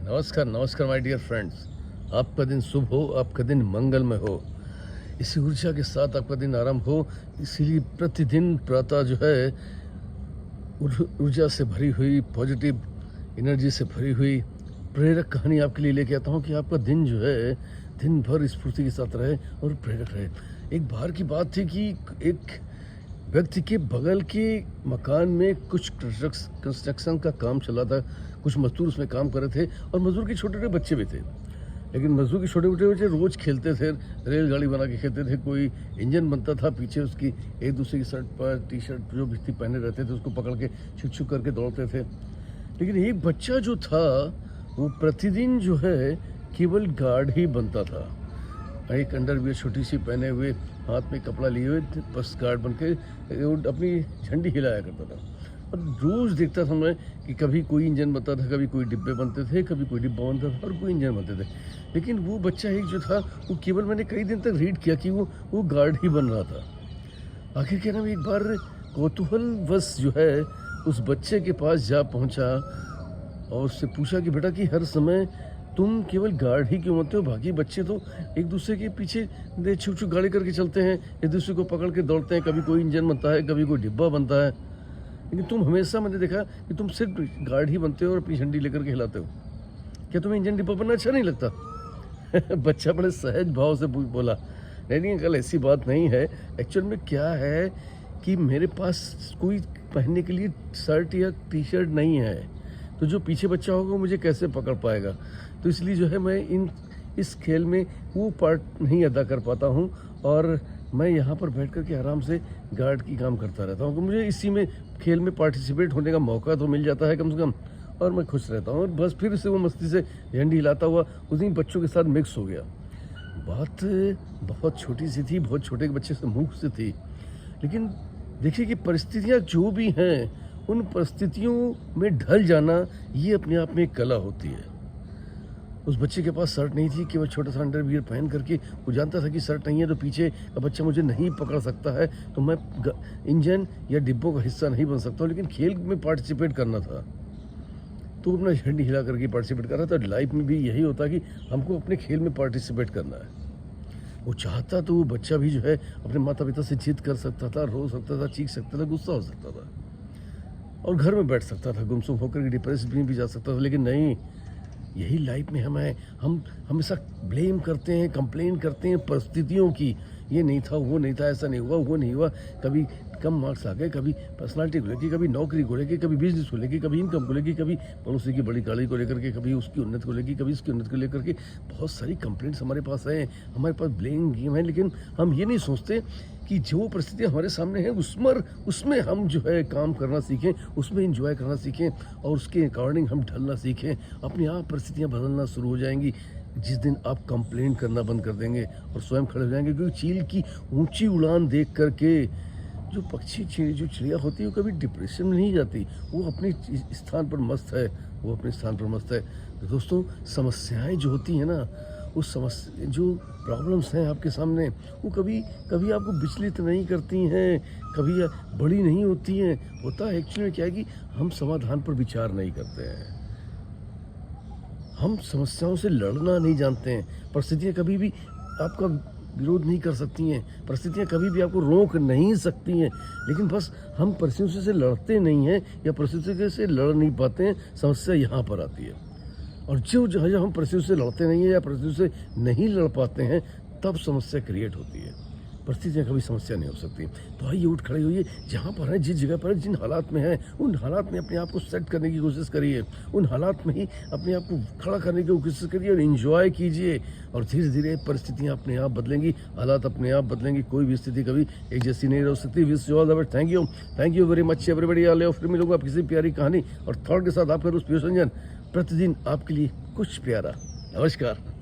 नमस्कार नमस्कार my dear friends. आपका दिन शुभ हो, आपका दिन मंगलमय हो, इसी ऊर्जा के साथ आपका दिन आरंभ हो। इसीलिए प्रतिदिन प्रातः जो है ऊर्जा से भरी हुई, पॉजिटिव एनर्जी से भरी हुई प्रेरक कहानी आपके लिए लेके आता हूँ कि आपका दिन जो है दिन भर स्फूर्ति के साथ रहे और प्रेरक रहे। एक बार की बात थी कि एक व्यक्ति के बगल के मकान में कुछ कंस्ट्रक्शन का काम चला था। कुछ मजदूर उसमें काम कर रहे थे और मजदूर के छोटे छोटे बच्चे भी थे। लेकिन मजदूर के छोटे छोटे बच्चे रोज़ खेलते थे, रेलगाड़ी बना के खेलते थे। कोई इंजन बनता था, पीछे उसकी एक दूसरे की शर्ट पर टी शर्ट जो भी थी पहने रहते थे, उसको पकड़ के छुक छुक करके दौड़ते थे। लेकिन एक बच्चा जो था वो प्रतिदिन जो है केवल गार्ड ही बनता था। एक अंडरवियर छोटी सी पहने हुए, हाथ में कपड़ा लिए हुए, बस गार्ड बन के अपनी झंडी हिलाया करता था। और रोज़ देखता था मैं कि कभी कोई इंजन बनता था, कभी कोई डिब्बे बनते थे, कभी कोई डिब्बा बनता था और कोई इंजन बनते थे। लेकिन वो बच्चा एक जो था वो केवल मैंने कई दिन तक रीड किया कि वो गार्ड ही बन रहा था। आखिर क्या नाम, एक बार कौतूहलवश जो है उस बच्चे के पास जा पहुंचा और उससे पूछा कि बेटा कि हर समय तुम केवल गार्ड ही क्यों बनते हो? बाकी बच्चे तो एक दूसरे के पीछे छुप छुप गाड़ी करके चलते हैं, एक दूसरे को पकड़ के दौड़ते हैं, कभी कोई इंजन बनता है, कभी कोई डिब्बा बनता है। लेकिन तुम हमेशा, मैंने देखा कि तुम सिर्फ गार्ड ही बनते हो और अपनी झंडी लेकर के हिलाते हो। क्या तुम्हें इंजन डिब्बा बनना अच्छा नहीं लगता? बच्चा बड़े सहज भाव से बोला, नहीं अंकल ऐसी बात नहीं है। एक्चुअल में क्या है कि मेरे पास कोई पहनने के लिए शर्ट या टी शर्ट नहीं है, तो जो पीछे बच्चा होगा मुझे कैसे पकड़ पाएगा? तो इसलिए जो है मैं इस खेल में वो पार्ट नहीं अदा कर पाता हूँ और मैं यहाँ पर बैठ कर के आराम से गार्ड की काम करता रहता हूँ कि मुझे इसी में खेल में पार्टिसिपेट होने का मौका तो मिल जाता है कम से कम, और मैं खुश रहता हूँ। और बस फिर से वो मस्ती से झंडी हिलाता हुआ उन्हीं बच्चों के साथ मिक्स हो गया। बात बहुत छोटी सी थी, बहुत छोटे बच्चे से मुँह से थी। लेकिन देखिए कि परिस्थितियाँ जो भी हैं, उन परिस्थितियों में ढल जाना ये अपने आप में एक कला होती है। उस बच्चे के पास शर्ट नहीं थी, केवल छोटा सा अंडरवियर पहन करके वो जानता था कि शर्ट नहीं है तो पीछे का बच्चा मुझे नहीं पकड़ सकता है, तो मैं इंजन या डिब्बों का हिस्सा नहीं बन सकता हूँ। लेकिन खेल में पार्टिसिपेट करना था तो अपना झंडी हिला करके पार्टिसिपेट कर रहा था। लाइफ में भी यही होता है कि हमको अपने खेल में पार्टिसिपेट करना है। वो चाहता तो वो बच्चा भी जो है अपने माता पिता से जिद कर सकता था, रो सकता था, चीख सकता था, गुस्सा हो सकता था और घर में बैठ सकता था, गुमसुम होकर के डिप्रेशन में भी जा सकता था। लेकिन नहीं, यही लाइफ में हम हमेशा ब्लेम करते हैं, कंप्लेन करते हैं परिस्थितियों की। ये नहीं था, वो नहीं था, ऐसा नहीं हुआ, वो नहीं हुआ। कभी कम मार्क्स आ गए, कभी पर्सनालिटी को लेकर, कभी नौकरी को लेकर, कभी बिजनेस को लेकर, कभी इनकम को लेकर, कभी पड़ोसी की बड़ी गाड़ी को लेकर के, कभी उसकी उन्नति को लेकर, कभी इसकी उन्नति को लेकर के बहुत सारी कंप्लेंट्स हमारे पास हैं, हमारे पास ब्लेम गेम है। लेकिन हम ये नहीं सोचते कि जो परिस्थितियाँ हमारे सामने हैं उसमें हम जो है काम करना सीखें, उसमें इंजॉय करना सीखें और उसके अकॉर्डिंग हम ढलना सीखें। अपने आप परिस्थितियाँ बदलना शुरू हो जाएंगी जिस दिन आप कंप्लेंट करना बंद कर देंगे और स्वयं खड़े हो जाएंगे। क्योंकि चील की ऊंची उड़ान देख करके जो चिड़िया होती है वो कभी डिप्रेशन में नहीं जाती, वो अपने स्थान पर मस्त है, वो अपने स्थान पर मस्त है। तो दोस्तों, समस्याएं जो होती हैं ना, उस समस्या जो प्रॉब्लम्स हैं आपके सामने, वो कभी आपको विचलित नहीं करती हैं, कभी बड़ी नहीं होती हैं। होता है एक्चुअली में क्या है कि हम समाधान पर विचार नहीं करते हैं, हम समस्याओं से लड़ना नहीं जानते हैं। परिस्थितियाँ कभी भी आपका विरोध नहीं कर सकती हैं, परिस्थितियाँ कभी भी आपको रोक नहीं सकती हैं। लेकिन बस हम परिस्थितियों से लड़ते नहीं हैं या परिस्थितियों से लड़ नहीं पाते हैं, समस्या यहाँ पर आती है। और जब हम परिस्थितियों से लड़ते नहीं हैं या परिस्थितियों से नहीं लड़ पाते हैं, तब समस्या क्रिएट होती है। परिस्थितियाँ कभी समस्या नहीं हो सकती। तो आइए उठ खड़े होइए, जहाँ पर है, जिस जगह पर है, जिन हालात में है, उन हालात में अपने आप को सेट करने की कोशिश करिए, उन हालात में ही अपने आप को खड़ा करने की कोशिश करिए और एंजॉय कीजिए। और धीरे धीरे परिस्थितियाँ अपने आप बदलेंगी, हालात अपने आप बदलेंगी। कोई भी स्थिति कभी एक जैसी नहीं रह सकती। Wish you all the best. Thank you very much everybody. आले फिर मिलूंगा आप किसी प्यारी कहानी और थॉट के साथ। आपका दोस्त पीयूष रंजन, प्रतिदिन आपके लिए कुछ प्यारा। नमस्कार।